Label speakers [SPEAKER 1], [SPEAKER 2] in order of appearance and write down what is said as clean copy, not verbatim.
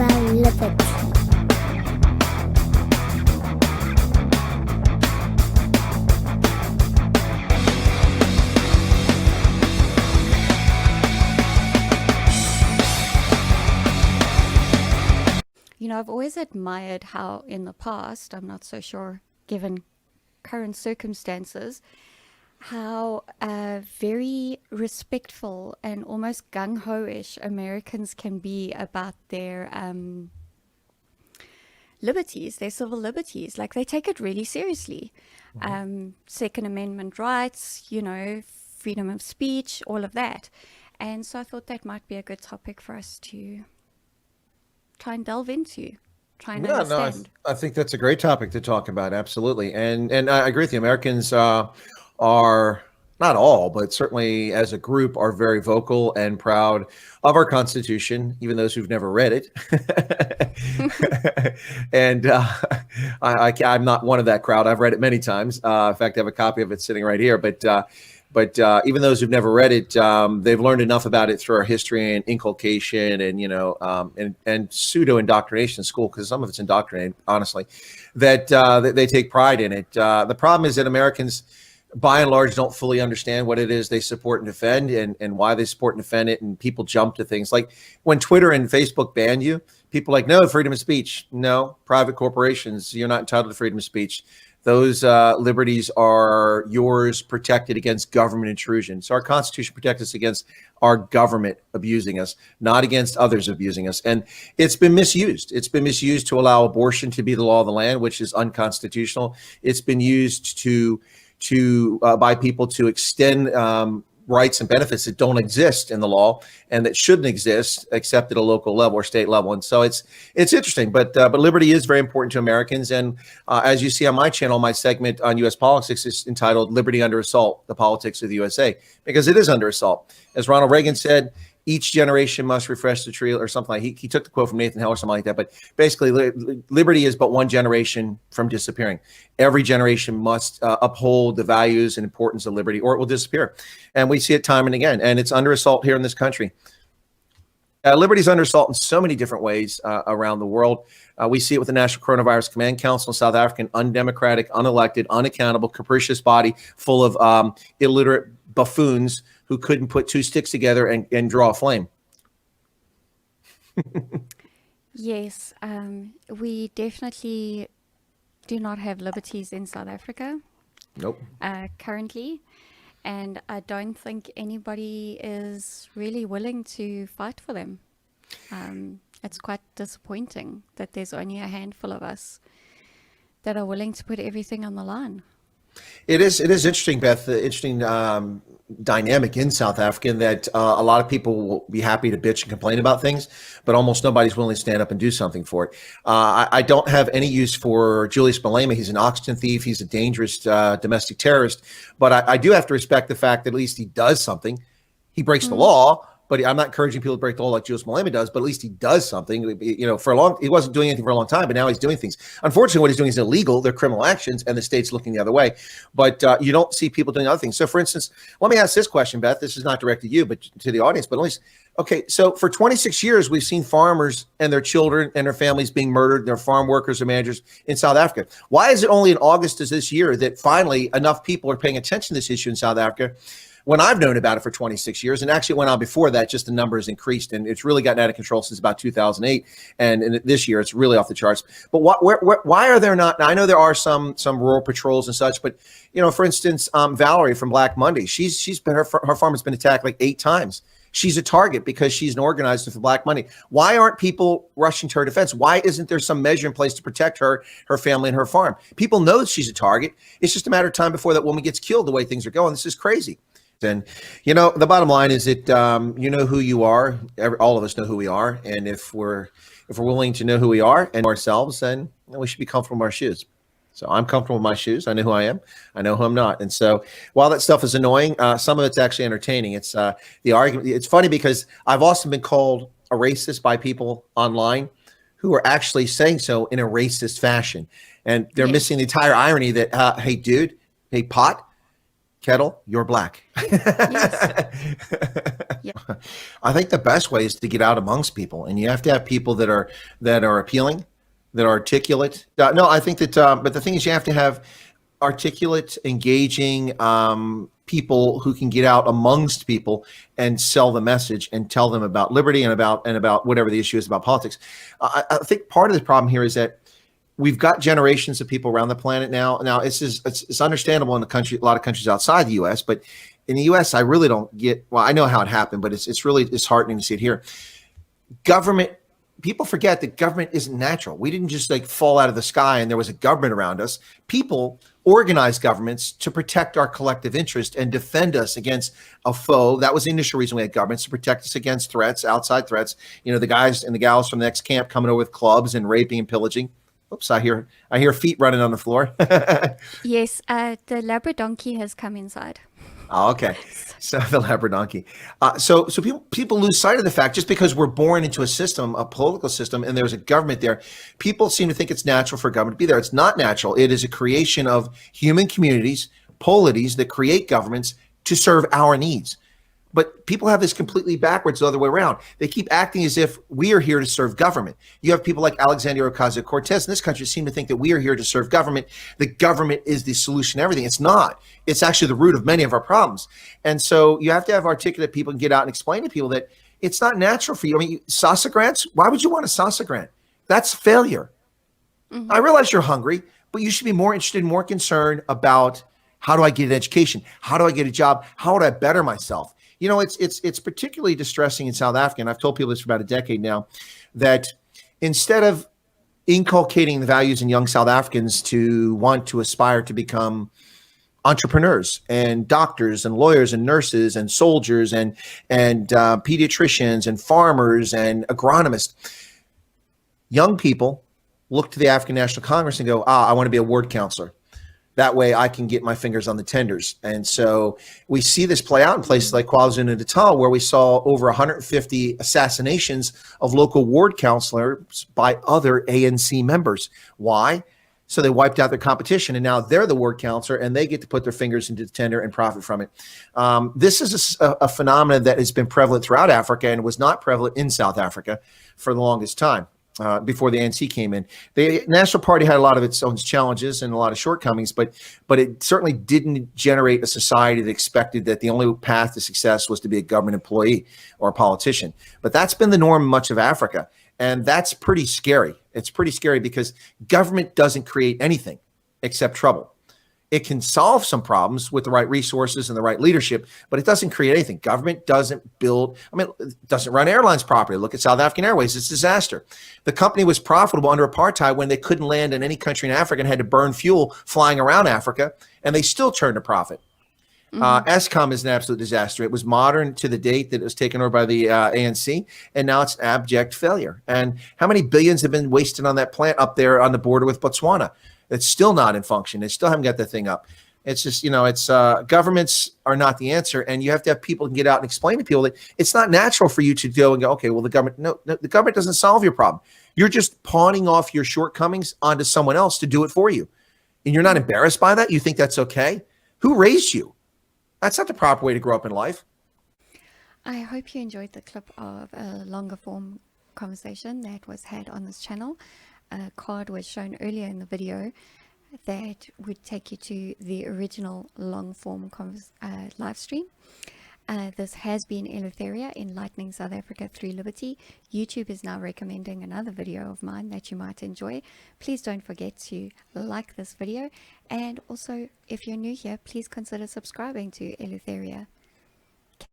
[SPEAKER 1] about liberty.
[SPEAKER 2] You know, I've always admired how in the past, I'm not so sure given current circumstances, how very respectful and almost gung-ho-ish Americans can be about their liberties, their civil liberties. Like, they take it really seriously. Second Amendment rights, you know, freedom of speech, all of that. And so I thought that might be a good topic for us to try and delve into, try and understand.
[SPEAKER 3] I think that's a great topic to talk about. Absolutely. And I agree with you. Americans are, not all, but certainly as a group, are very vocal and proud of our Constitution, even those who've never read it. And I'm not one of that crowd. I've read it many times. In fact, I have a copy of it sitting right here. But even those who've never read it, they've learned enough about it through our history and inculcation and, and pseudo indoctrination in school, because some of it's indoctrinated, honestly, that they take pride in it. The problem is that Americans, by and large, don't fully understand what it is they support and defend and why they support and defend it. And people jump to things like when Twitter and Facebook ban you, people are like, no, freedom of speech. No, private corporations, you're not entitled to freedom of speech. Those liberties are yours, protected against government intrusion. So our Constitution protects us against our government abusing us, not against others abusing us. And it's been misused. It's been misused to allow abortion to be the law of the land, which is unconstitutional. It's been used by people to extend rights and benefits that don't exist in the law and that shouldn't exist except at a local level or state level. And so it's interesting, but liberty is very important to Americans. And as you see on my channel, my segment on U.S. politics is entitled "Liberty Under Assault: The Politics of the USA," because it is under assault. As Ronald Reagan said, each generation must refresh the tree, or something like he took the quote from Nathan Hale or something like that. But basically, liberty is but one generation from disappearing. Every generation must uphold the values and importance of liberty, or it will disappear. And we see it time and again, and it's under assault here in this country. Liberty is under assault in so many different ways around the world. We see it with the National Coronavirus Command Council in South Africa, an undemocratic, unelected, unaccountable, capricious body full of illiterate buffoons who couldn't put two sticks together and draw a flame.
[SPEAKER 2] Yes, we definitely do not have liberties in South Africa.
[SPEAKER 3] Nope.
[SPEAKER 2] Currently. And I don't think anybody is really willing to fight for them. It's quite disappointing that there's only a handful of us that are willing to put everything on the line.
[SPEAKER 3] It is interesting, Beth, the interesting dynamic in South Africa in that a lot of people will be happy to bitch and complain about things, but almost nobody's willing to stand up and do something for it. I don't have any use for Julius Malema. He's an oxygen thief. He's a dangerous domestic terrorist. But I do have to respect the fact that at least he does something. He breaks the law, but I'm not encouraging people to break the law like Julius Malema does, but at least he does something. He wasn't doing anything for a long time, but now he's doing things. Unfortunately, what he's doing is illegal. They're criminal actions, and the state's looking the other way. But you don't see people doing other things. So, for instance, let me ask this question, Beth. This is not directed to you, but to the audience. But at least, okay, so for 26 years, we've seen farmers and their children and their families being murdered, their farm workers or managers in South Africa. Why is it only in August of this year that finally enough people are paying attention to this issue in South Africa, when I've known about it for 26 years, and actually went on before that, just the number has increased, and it's really gotten out of control since about 2008, and this year it's really off the charts. But why are there not? Now, I know there are some rural patrols and such, but for instance, Valerie from Black Monday, she's been her farm has been attacked like 8 times. She's a target because she's an organizer for Black Money. Why aren't people rushing to her defense? Why isn't there some measure in place to protect her family, and her farm? People know she's a target. It's just a matter of time before that woman gets killed. The way things are going, this is crazy. And, the bottom line is that, who you are. All of us know who we are. And if we're willing to know who we are and ourselves, then we should be comfortable in our shoes. So I'm comfortable in my shoes. I know who I am. I know who I'm not. And so while that stuff is annoying, some of it's actually entertaining. It's the argument. It's funny because I've also been called a racist by people online who are actually saying so in a racist fashion. And they're missing the entire irony that, hey, dude, hey, pot, kettle, you're black.
[SPEAKER 2] Yes. Yeah.
[SPEAKER 3] I think the best way is to get out amongst people, and you have to have people that are appealing, that are articulate. No, I think that, but the thing is, you have to have articulate, engaging people who can get out amongst people and sell the message and tell them about liberty and about whatever the issue is about politics. I think part of the problem here is that we've got generations of people around the planet now. Now, it's understandable in a lot of countries outside the U.S., but in the U.S., I really don't get. Well, I know how it happened, but it's really disheartening to see it here. Government. People forget that government isn't natural. We didn't just like fall out of the sky and there was a government around us. People organized governments to protect our collective interest and defend us against a foe. That was the initial reason we had governments, to protect us against threats, outside threats. You know, the guys and the gals from the next camp coming over with clubs and raping and pillaging. Oops, I hear feet running on the floor.
[SPEAKER 2] Yes, the Labradonkey has come inside.
[SPEAKER 3] Oh, okay. So the Labradonkey. So people lose sight of the fact, just because we're born into a system, a political system, and there's a government there, people seem to think it's natural for government to be there. It's not natural. It is a creation of human communities, polities that create governments to serve our needs. But people have this completely backwards the other way around. They keep acting as if we are here to serve government. You have people like Alexandria Ocasio-Cortez in this country seem to think that we are here to serve government. The government is the solution to everything. It's not. It's actually the root of many of our problems. And so you have to have articulate people and get out and explain to people that it's not natural for you. I mean, SASA grants, why would you want a SASA grant? That's failure. Mm-hmm. I realize you're hungry, but you should be more interested, more concerned about, how do I get an education? How do I get a job? How would I better myself? You know, it's particularly distressing in South Africa, and I've told people this for about a decade now, that instead of inculcating the values in young South Africans to want to aspire to become entrepreneurs and doctors and lawyers and nurses and soldiers and pediatricians and farmers and agronomists, young people look to the African National Congress and go, I want to be a ward counselor. That way I can get my fingers on the tenders. And so we see this play out in places like KwaZulu-Natal, where we saw over 150 assassinations of local ward counselors by other ANC members. Why? So they wiped out their competition, and now they're the ward counselor, and they get to put their fingers into the tender and profit from it. This is a phenomenon that has been prevalent throughout Africa and was not prevalent in South Africa for the longest time. Before the ANC came in, the National Party had a lot of its own challenges and a lot of shortcomings, but it certainly didn't generate a society that expected that the only path to success was to be a government employee or a politician. But that's been the norm in much of Africa, and that's pretty scary. It's pretty scary because government doesn't create anything except trouble. It can solve some problems with the right resources and the right leadership, but it doesn't create anything. Government doesn't it doesn't run airlines properly. Look at South African Airways. It's a disaster. The company was profitable under apartheid when they couldn't land in any country in Africa and had to burn fuel flying around Africa, and they still turned a profit. Mm-hmm. Eskom is an absolute disaster. It was modern to the date that it was taken over by the ANC, and now it's an abject failure. And how many billions have been wasted on that plant up there on the border with Botswana? It's still not in function. They still haven't got that thing up. It's just, governments are not the answer. And you have to have people who can get out and explain to people that it's not natural for you to go and go, okay, well, the government doesn't solve your problem. You're just pawning off your shortcomings onto someone else to do it for you. And you're not embarrassed by that? You think that's okay? Who raised you? That's not the proper way to grow up in life.
[SPEAKER 2] I hope you enjoyed the clip of a longer form conversation that was had on this channel. A card was shown earlier in the video that would take you to the original long form live stream. This has been Eleutheria, enlightening South Africa through liberty. YouTube is now recommending another video of mine that you might enjoy. Please don't forget to like this video, and also if you're new here, please consider subscribing to Eleutheria.